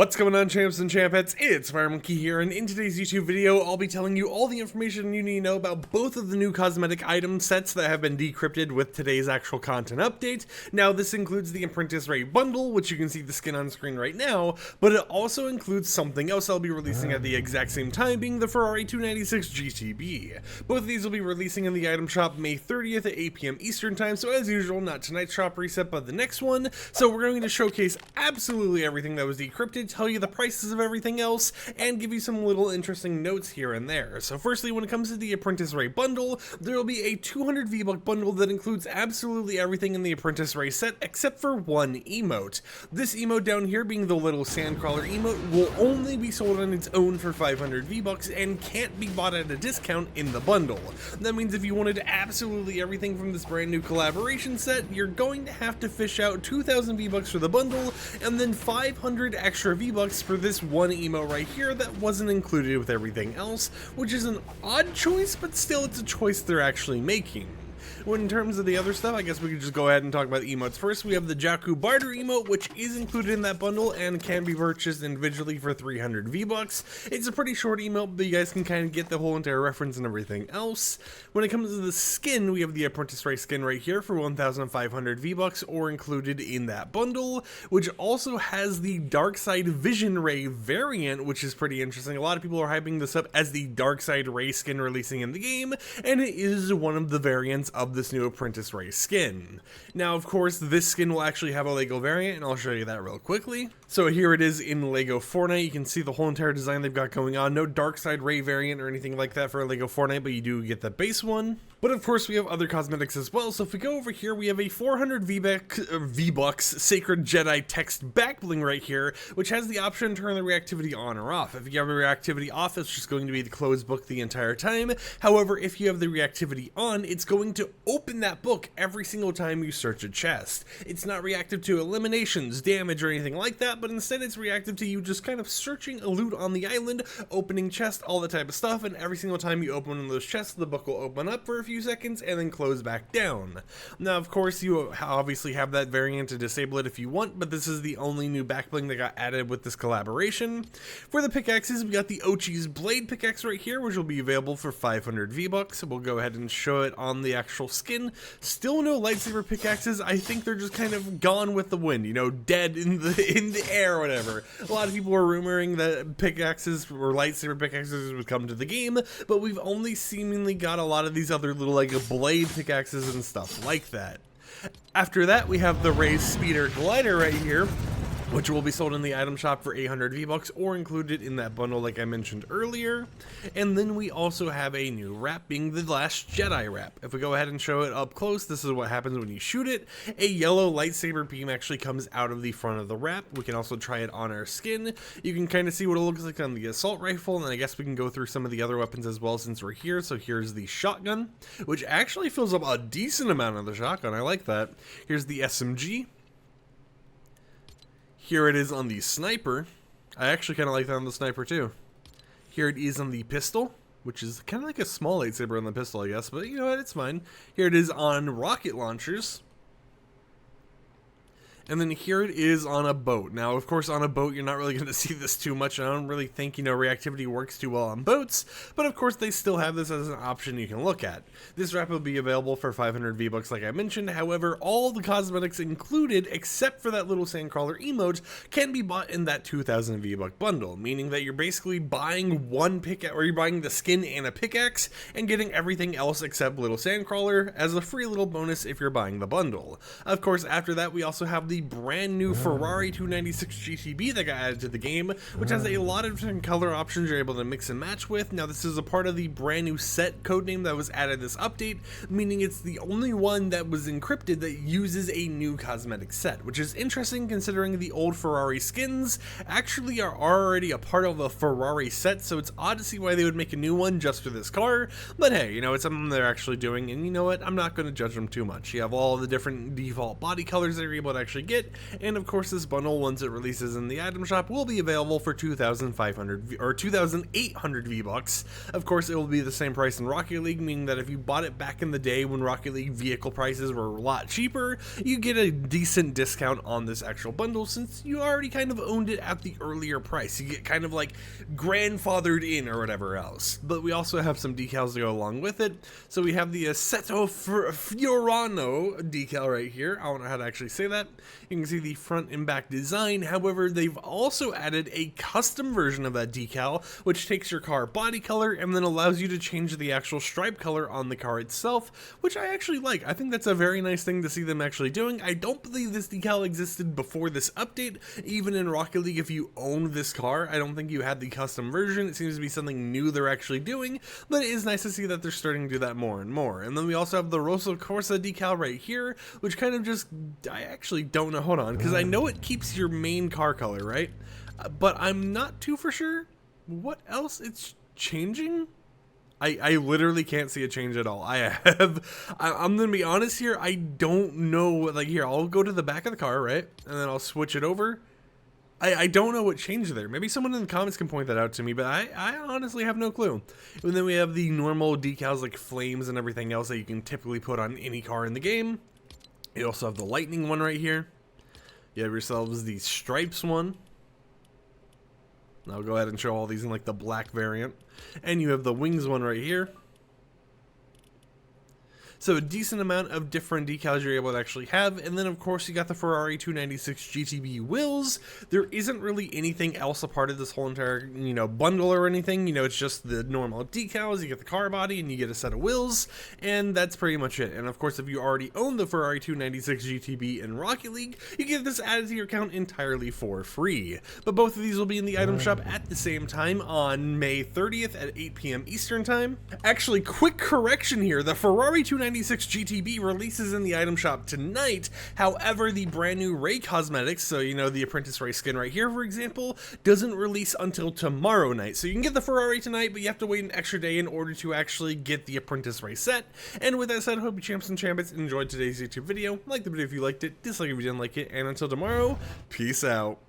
What's going on, champs and champettes? It's FireMonkey here, and in today's YouTube video, I'll be telling you all the information you need to know about both of the new cosmetic item sets that have been decrypted with today's actual content update. Now, this includes the Apprentice Ray Bundle, which you can see the skin on screen right now, but it also includes something else I'll be releasing at the exact same time, being the Ferrari 296 GTB. Both of these will be releasing in the item shop May 30th at 8 PM Eastern time, so as usual, not tonight's shop reset, but the next one. So we're going to showcase absolutely everything that was decrypted, tell you the prices of everything else, and give you some little interesting notes here and there. So firstly, when it comes to the Apprentice Ray Bundle, there will be a 200 V-Buck bundle that includes absolutely everything in the Apprentice Ray set except for one emote. This emote down here, being the little sandcrawler emote, will only be sold on its own for 500 V-Bucks and can't be bought at a discount in the bundle. That means if you wanted absolutely everything from this brand new collaboration set, you're going to have to fish out 2,000 V-Bucks for the bundle and then 500 extra V-Bucks for this one emote right here that wasn't included with everything else, which is an odd choice, but still it's a choice they're actually making. When in terms of the other stuff, I guess we could just go ahead and talk about the emotes first. We have the Jakku Barter emote, which is included in that bundle and can be purchased individually for 300 V-Bucks. It's a pretty short emote, but you guys can kind of get the whole entire reference and everything else. When it comes to the skin, we have the Apprentice Ray Skin right here for 1,500 V-Bucks, or included in that bundle, which also has the Darkside Vision Ray variant, which is pretty interesting. A lot of people are hyping this up as the Darkside Ray Skin releasing in the game, and it is one of the variants of this new Apprentice Ray skin. Now, of course, this skin will actually have a Lego variant, and I'll show you that real quickly. So here it is in Lego Fortnite. You can see the whole entire design they've got going on. No Darkside Ray variant or anything like that for a Lego Fortnite, but you do get the base one. But of course, we have other cosmetics as well. So if we go over here, we have a 400 V-Bucks Sacred Jedi text back bling right here, which has the option to turn the reactivity on or off. If you have the reactivity off, it's just going to be the closed book the entire time. However, if you have the reactivity on, it's going to open that book every single time you search a chest. It's not reactive to eliminations, damage, or anything like that, but instead it's reactive to you just kind of searching a loot on the island, opening chests, all that type of stuff, and every single time you open one of those chests, the book will open up for a few seconds and then close back down. Now, of course, you obviously have that variant to disable it if you want, but this is the only new back bling that got added with this collaboration. For the pickaxes, we got the Ochi's Blade pickaxe right here, which will be available for 500 V-Bucks. We'll go ahead and show it on the actual skin. Still no lightsaber pickaxes. I think they're just kind of gone with the wind, you know, dead in the air or whatever. A lot of people were rumoring that pickaxes or lightsaber pickaxes would come to the game, but we've only seemingly got a lot of these other little like blade pickaxes and stuff like that. After that, we have the Ray Speeder Glider right here, which will be sold in the item shop for 800 V-Bucks or included in that bundle like I mentioned earlier. And then we also have a new wrap, being the Last Jedi wrap. If we go ahead and show it up close, this is what happens when you shoot it. A yellow lightsaber beam actually comes out of the front of the wrap. We can also try it on our skin. You can kind of see what it looks like on the assault rifle, and I guess we can go through some of the other weapons as well since we're here. So here's the shotgun, which actually fills up a decent amount of the shotgun. I like that. Here's the SMG. Here it is on the sniper. I actually kind of like that on the sniper too. Here it is on the pistol, which is kind of like a small lightsaber on the pistol, I guess, but you know what, it's fine. Here it is on rocket launchers. And then here it is on a boat. Now, of course, on a boat, you're not really going to see this too much. I don't really think, you know, reactivity works too well on boats. But of course, they still have this as an option you can look at. This wrap will be available for 500 V-Bucks like I mentioned. However, all the cosmetics included, except for that little sandcrawler emote, can be bought in that 2,000 V-Buck bundle. Meaning that you're basically buying one pickaxe, or you're buying the skin and a pickaxe, and getting everything else except little sandcrawler as a free little bonus if you're buying the bundle. Of course, after that, we also have the brand new Ferrari 296 GTB that got added to the game, which has a lot of different color options you're able to mix and match with. Now, this is a part of the brand new set codename that was added this update, meaning it's the only one that was encrypted that uses a new cosmetic set, which is interesting considering the old Ferrari skins actually are already a part of a Ferrari set, so it's odd to see why they would make a new one just for this car. But hey, you know, it's something they're actually doing, and you know what, I'm not going to judge them too much. You have all the different default body colors that you're able to actually actually get. And of course, this bundle, once it releases in the item shop, will be available for 2,500 or 2,800 V-Bucks. Of course, it will be the same price in Rocket League, meaning that if you bought it back in the day when Rocket League vehicle prices were a lot cheaper, you get a decent discount on this actual bundle since you already kind of owned it at the earlier price. You get kind of like grandfathered in or whatever else. But we also have some decals to go along with it. So we have the Assetto Fiorano decal right here. I don't know how to actually say that. You can see the front and back design. However, they've also added a custom version of that decal, which takes your car body color and then allows you to change the actual stripe color on the car itself, which I actually like. I think that's a very nice thing to see them actually doing. I don't believe this decal existed before this update. Even in Rocket League, if you own this car, I don't think you had the custom version. It seems to be something new they're actually doing, but it is nice to see that they're starting to do that more and more. And then we also have the Rosso Corsa decal right here, which kind of just, I actually don't know, hold on, because I know it keeps your main car color, right? But I'm not too for sure what else it's changing. I literally can't see a change at all. I'm gonna be honest here, I don't know, like here, I'll go to the back of the car, right? And then I'll switch it over. I don't know what changed there. Maybe someone in the comments can point that out to me, but I honestly have no clue. And then we have the normal decals like flames and everything else that you can typically put on any car in the game. You also have the lightning one right here. You have yourselves the stripes one. I'll go ahead and show all these in like the black variant. And you have the wings one right here. So a decent amount of different decals you're able to actually have. And then of course you got the Ferrari 296 GTB wheels. There isn't really anything else a part of this whole entire, bundle or anything. It's just the normal decals. You get the car body and you get a set of wheels. And that's pretty much it. And of course, if you already own the Ferrari 296 GTB in Rocket League, you get this added to your account entirely for free. But both of these will be in the item shop at the same time on May 30th at 8 p.m. Eastern time. Actually, quick correction here. The Ferrari 296 GTB releases in the item shop tonight. However, the brand new Ray cosmetics, so the Apprentice Ray Skin right here, for example, doesn't release until tomorrow night. So you can get the Ferrari tonight, but you have to wait an extra day in order to actually get the Apprentice Ray set. And with that said, I hope you champs and champions enjoyed today's YouTube video. Like the video if you liked it, dislike if you didn't like it, and until tomorrow, peace out.